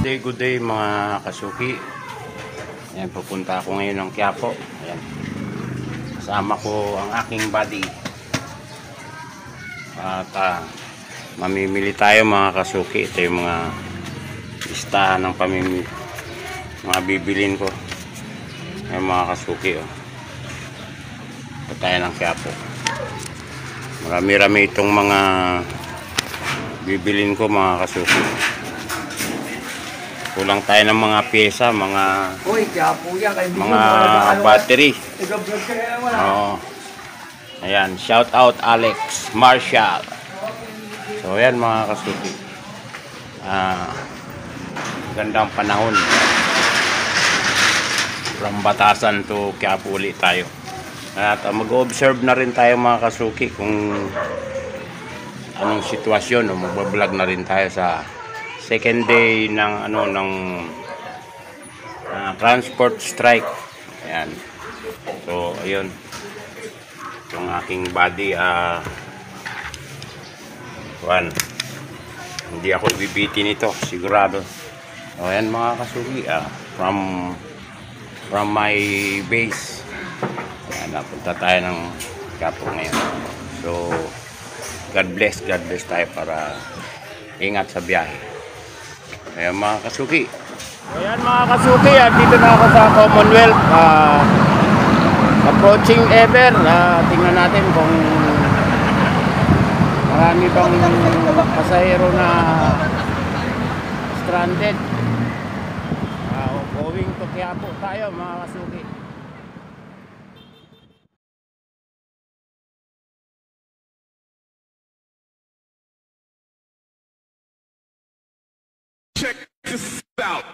Good day mga kasuki. Ayan, pupunta ako ngayon ng Quiapo. Ayan. Kasama ko ang aking buddy. At mamimili tayo mga kasuki. Ito yung mga listahan ng pamimili. Mga bibilin ko. Ayan mga kasuki. Oh. Ito tayo ng Quiapo. Marami-rami itong mga bibilin ko mga kasuki. Kulang tayo ng mga pyesa, mga battery. Oo. Ayan, shout out Alex Marshall. So ayan mga kasuki. Gandang panahon. From Batasan to Quiapo ulit tayo. At mag-observe na rin tayo mga kasuki kung anong sitwasyon. Mag-vlog na rin tayo sa second day ng transport strike. Ayan. So ayun, yung aking body hindi ako bibitin ito sigurado. So ayan mga kasugi, from my base. Ayan, napunta tayo ng Quiapo ngayon. So God bless tayo para ingat sa biyahe. Ayan mga kasuki. Ayan mga kasuki, dito na ako sa Commonwealth. Approaching Ever. Tingnan natin kung marami bang pasahero na stranded. Going to Quiapo tayo mga kasuki. Check this out.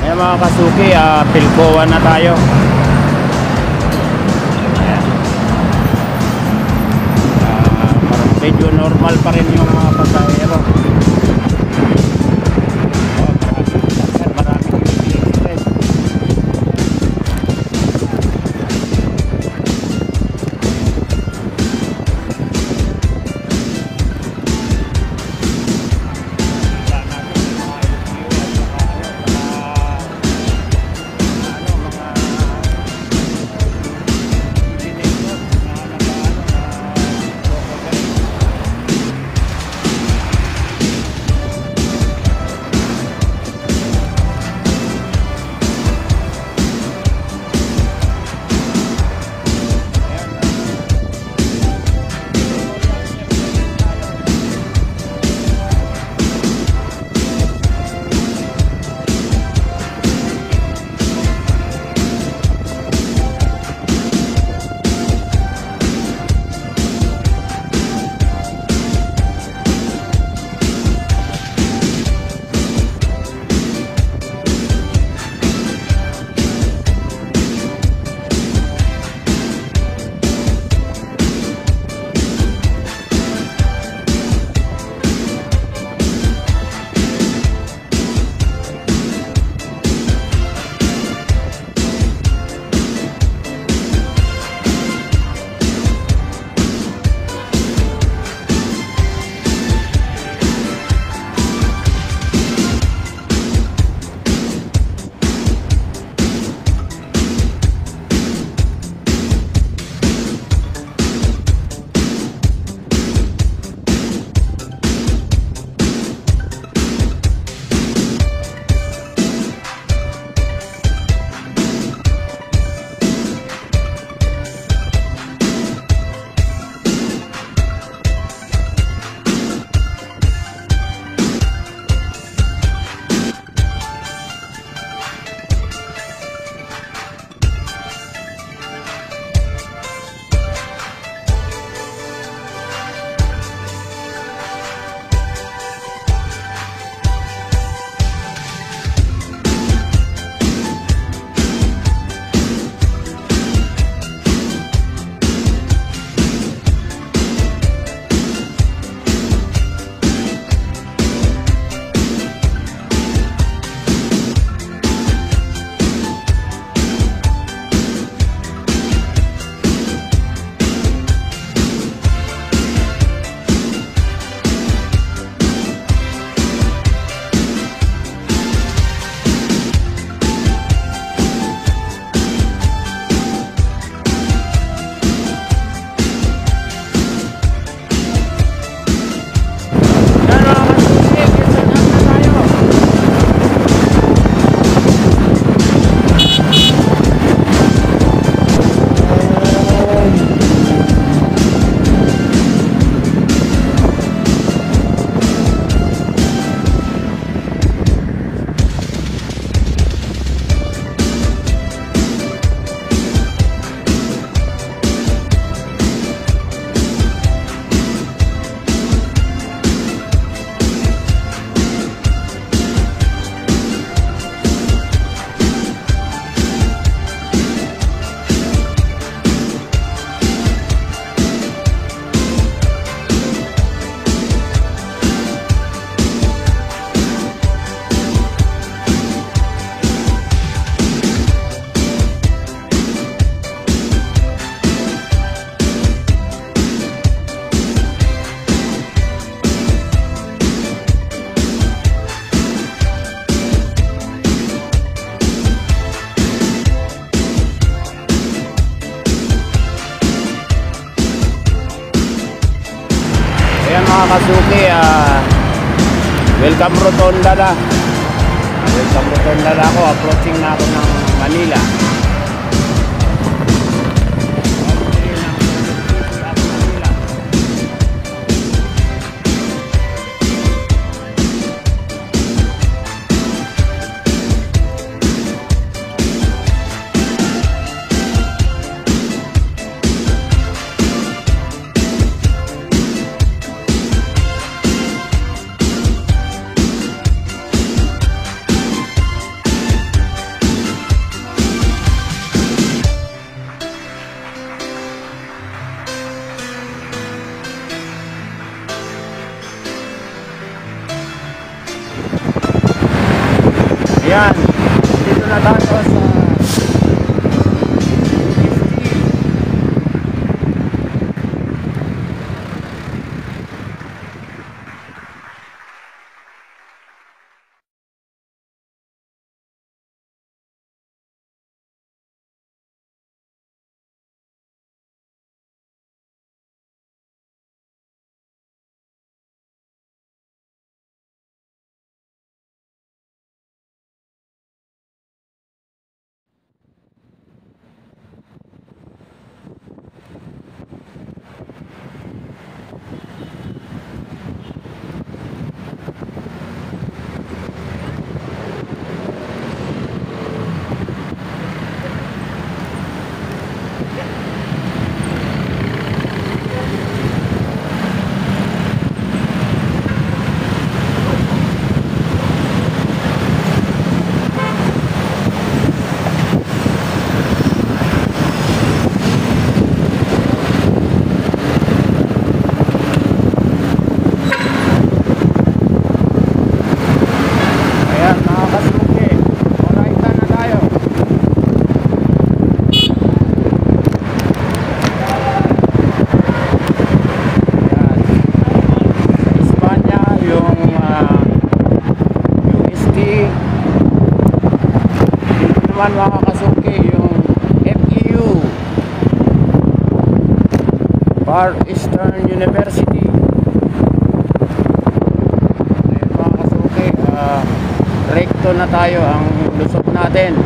Ayan mga kasuki, Pilcoa na tayo. Medyo normal pa rin yung mga pasahero. mga kasuki, welcome Rotonda na. Welcome Rotonda na ako. Approaching na ako ng Manila. Ayan, dito na tayo sa naman mga kasuki, yung FEU, Far Eastern University. Ayun mga kasuki, rekto na tayo ang lusot natin.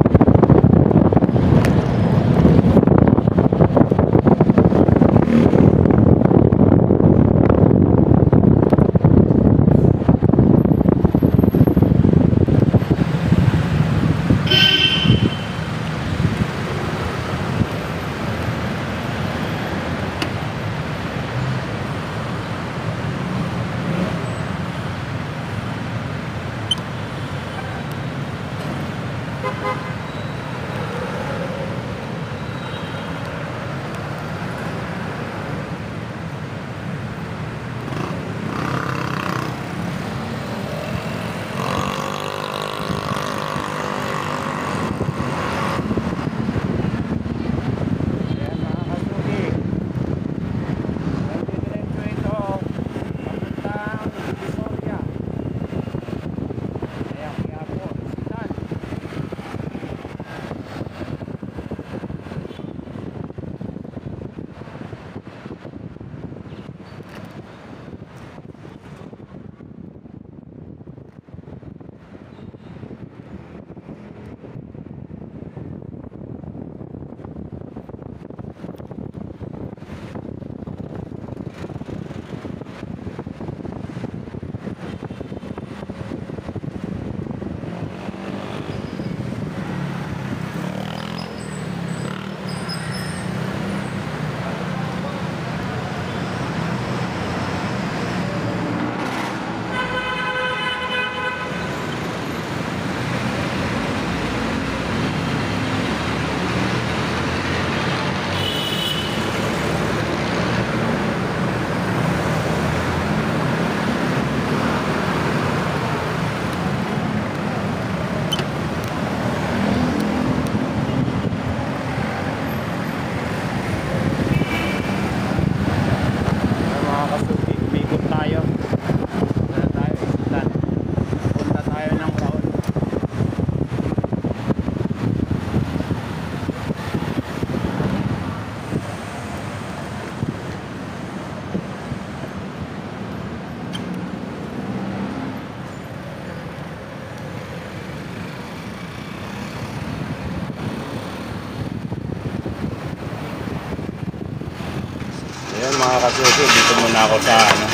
Ayan mga kasuki, dito muna ako sa ano.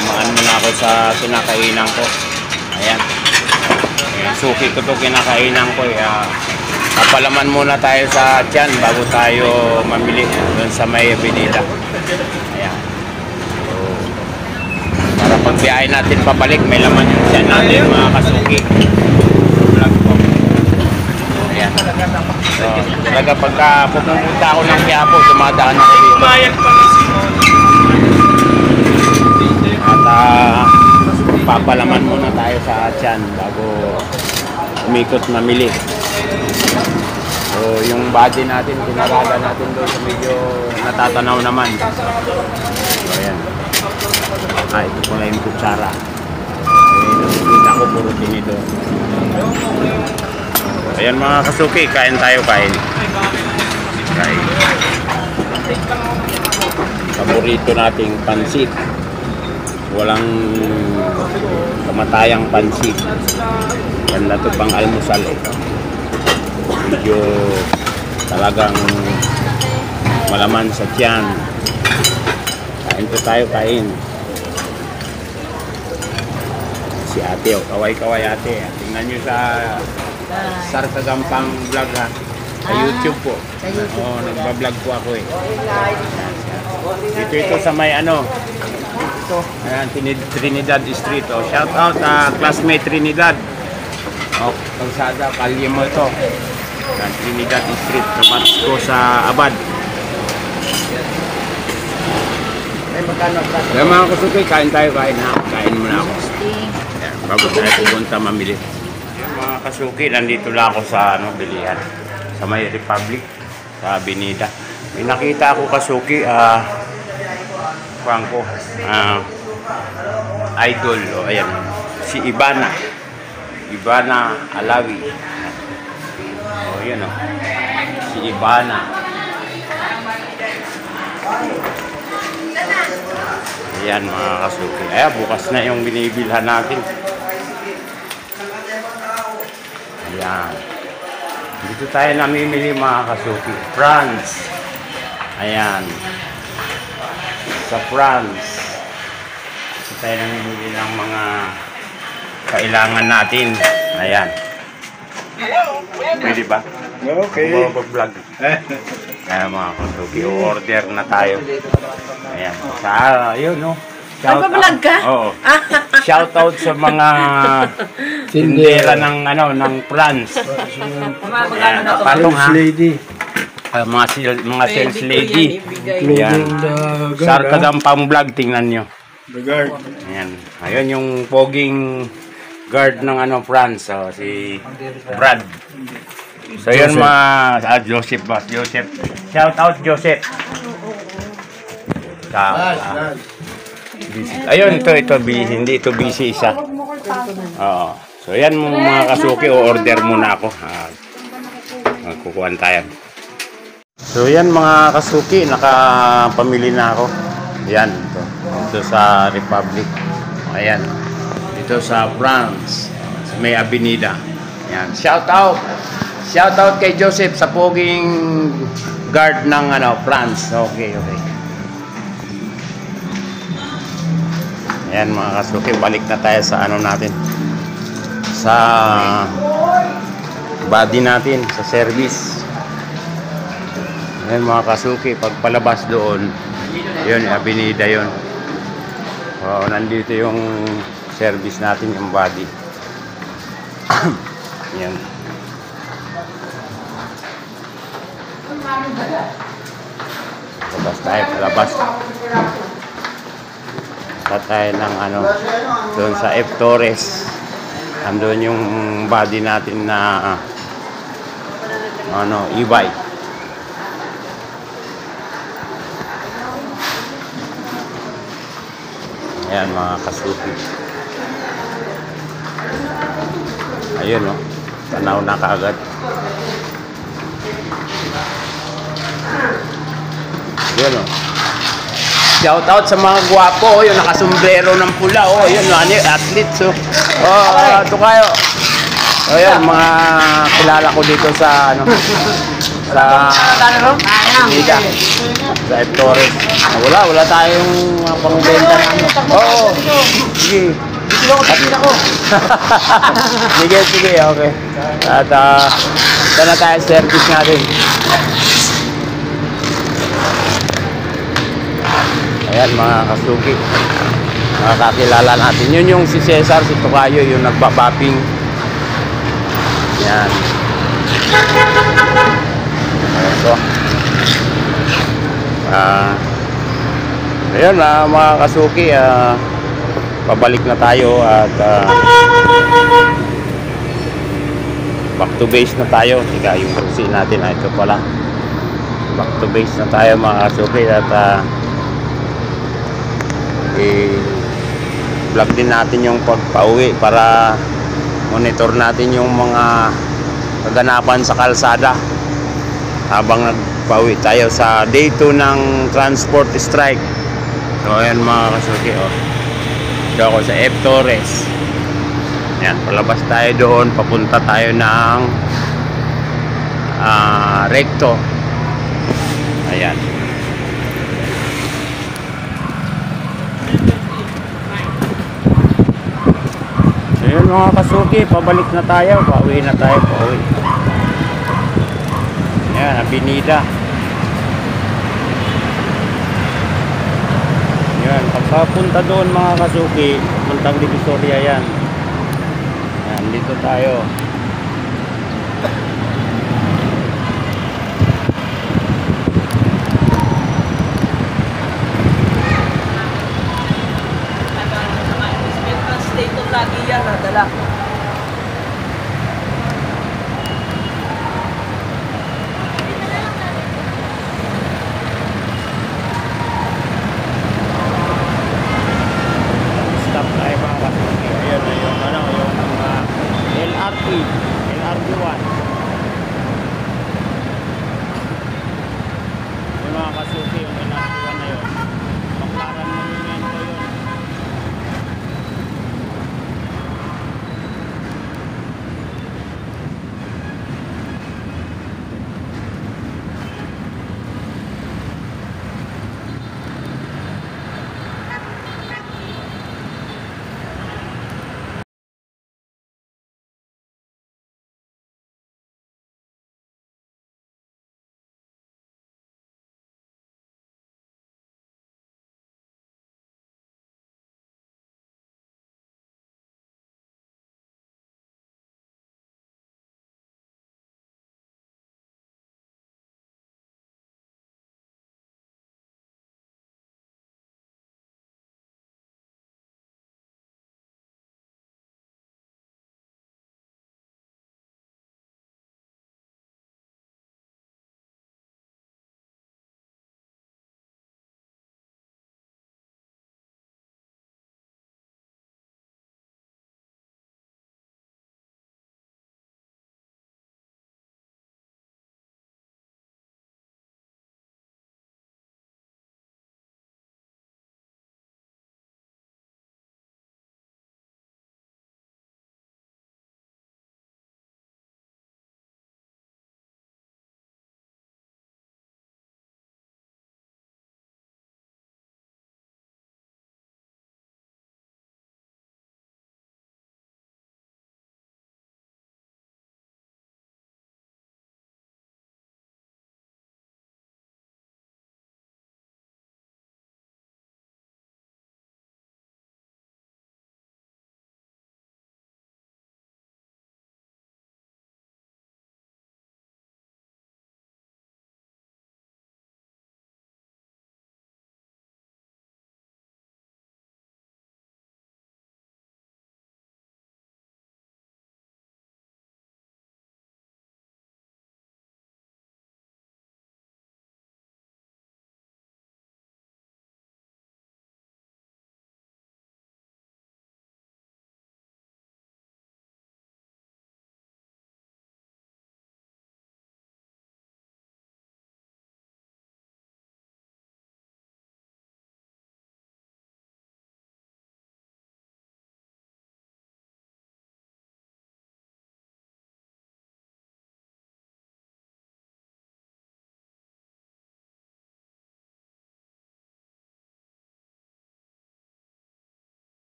Dumaan muna ako sa kinakainan ko. Ayan. Ayan, suki ko to kinakainan ko. Kapalaman muna tayo sa tiyan bago tayo mamili doon sa may Avenida. Ayan. So, para pagbiyahe natin pabalik, may laman yung tiyan natin mga kasuki. Vlog ko. Ayan. So, talaga pagka pupunta ako ng Quiapo, dumadaan ako dito. At papalaman muna tayo sa tiyan bago umikot mamili. So, yung body natin, pinarada natin doon sa medyo natatanaw naman. So, ayan. Ito pala yung kutsara. Nakikita ko puro tinito. Ayan mga kasuki, kain tayo, kain. Kain. Paborito nating pansit. Walang kamatayang pansit. Yan na ito pang almusal. Medyo talagang malaman sa tiyan. Kain po tayo, kain. Si ate, kaway-kaway ate. Tingnan nyo sa Sarkagampang vlog ha. Sa YouTube po. Sa YouTube. Oo, nagbablog po ako eh. Ito sa may ano. Ito. Ayan, Trinidad Street. Oh. Shout out classmate Trinidad. Oh, kalsada, kalye mo ito. Trinidad Street. Tumatas ko sa Abad. Kaya mga kasuki, kain tayo, kain na. Kain muna ako. Ayan, bago tayo pupunta mamili. Ayan, mga kasuki, nandito lang ako sa bilihan. Sa may Republic, sa Avenida. May nakita ako kasuki, Franco, idol, o ayan, si Ivana Alawi. O yun o, si Ivana. Ayan mga kasuki. Ayan, bukas na yung binibilhan natin. Ayan. Dito tayo namimili mga kasuki. France. Ayan. Sa France. Dito tayo namimili ng mga kailangan natin. Ayan. Pwede ba? Okay. Mag-vlog. Kaya mga kasuki, order na tayo. Ayan. Yun, no? Magpa-vlog ka? Oo. Shout out sa mga tindera ng France. Ayan, patong ha. Lady. Mga sales lady. Ayan. Ayan. Sarkagampang vlog, tingnan nyo. The guard. Ayan. Ayun yung poging guard ng France. Oh, si Brad. So yun mga Joseph boss. Joseph. Shout out Joseph. Ayun, ito hindi ito busy isa. Oo. So yan mga kasuki, o-order muna ako. Magkukuhan tayo. So yan mga kasuki, nakapamili na ako. Yan, ito sa Republic. Ayan. Dito sa France, sa may Avenida. Yan. Shout out kay Joseph sa poging guard ng France. Okay. Ayan mga kasuki, balik na tayo sa natin. Sa body natin, sa service. Ayan mga kasuki, pag palabas doon, yun, Avenida yun. Nandito yung service natin, yung body. Yan. Palabas. Tayo ng doon sa F. Torres. Andun yung body natin na e-bike. Ayan mga kasuki. Ayun o. Tanaw na kaagad. Ayun o. Shout out sa mga gwapo. Yung nakasombrero ng pula. Yun, athletes. Ito kayo. Ayan, mga kilala ko dito sa sa Liga. Sa F. Torres. Wala tayong pangbenta namin. Oo. Sige. Sige, okay. At ito na tayo service natin. Ayan mga kasuki. Makakakilala natin. Yun yung si Cesar, si Tokayo, yung nagbabapping. Yan. Ito. Ayun mga kasuki, pabalik na tayo at back to base na tayo. Ika yung susi natin, ito pala. Back to base na tayo mga kasuki at vlog din natin yung pagpauwi para monitor natin yung mga kaganapan sa kalsada habang nagpauwi tayo sa day 2 ng transport strike. So ayan mga kasuki, dito ako sa F. Torres. Ayan, palabas tayo doon, papunta tayo ng Recto. Ayan. Ayun mga kasuki, pabalik na tayo, pauwi na tayo, pauwi. Ayan, Abinida. Ayan, pagpapunta doon mga kasuki, puntang Divisoria yan. Ayan, dito tayo. Lagi yan, nadala. Stop tayo mga kasuki. Ayun, yung LRT, LRT1. Yung mga kasuki, yung LRT1 na yun. Baclaran Monumento yun.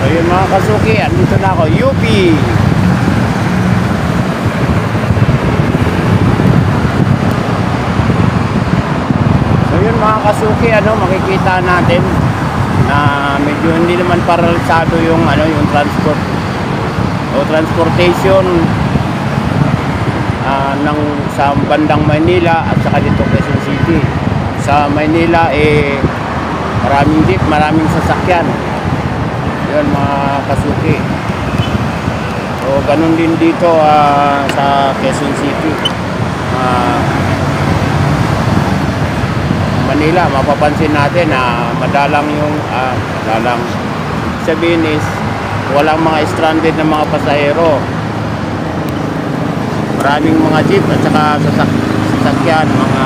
So yun mga kasuki, andito na ako, UP. So yun mga kasuki, makikita natin na medyo hindi naman paralisado yung yung transportation sa bandang Maynila at saka dito Quezon City. Sa Maynila maraming jeep, maraming sasakyan. Yun mga kasuki. So ganun din dito sa Quezon City. Manila, mapapansin natin na madalang yung madalang sabihin is walang mga stranded na mga pasahero. Maraming mga jeep at saka sasakyan, mga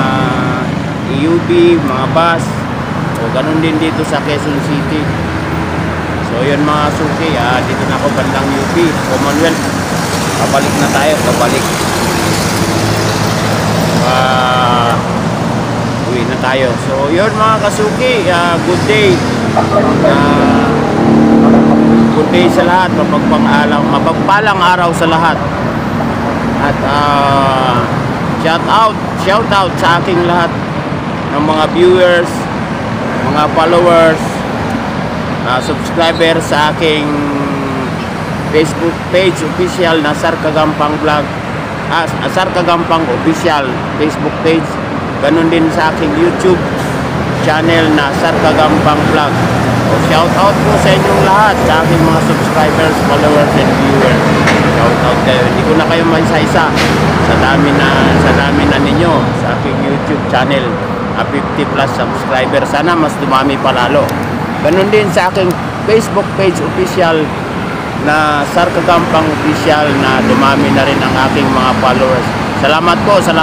EUV, mga bus. O ganun din dito sa Quezon City. So yun mga suki, dito na ako bandang UP, Commonwealth. Babalik na tayo, babalik. Uwi na tayo. So yun mga kasuki, good day. Good day sa lahat, mapagpalang araw sa lahat. At shout out sa aking lahat ng mga viewers, mga followers, subscriber sa aking Facebook page official na Sarkagampang Vlog, Sarkagampang official Facebook page. Ganon din sa aking YouTube channel na Sarkagampang Vlog. So, shout out po sa inyong lahat, sa aking mga subscribers, followers, and viewers. Shout out kayo. Hindi ko na kayo maisa-isa sa dami na ninyo sa aking YouTube channel. 50 plus subscribers. Sana mas dumami pa lalo. Ganon din sa aking Facebook page official na Sarkagampang official na dumami na rin ang aking mga followers. Salamat po sa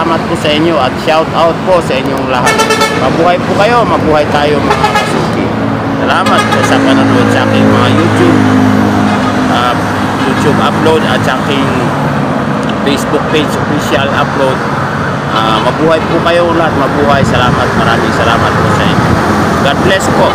inyo at shout out po sa inyong lahat. Mabuhay po kayo, mabuhay tayo mga kasuki. Salamat po sa panonood sa aking mga YouTube upload at sa aking Facebook page official upload. Mabuhay po kayo lahat, mabuhay. Salamat, maraming salamat po sa inyo. God bless po.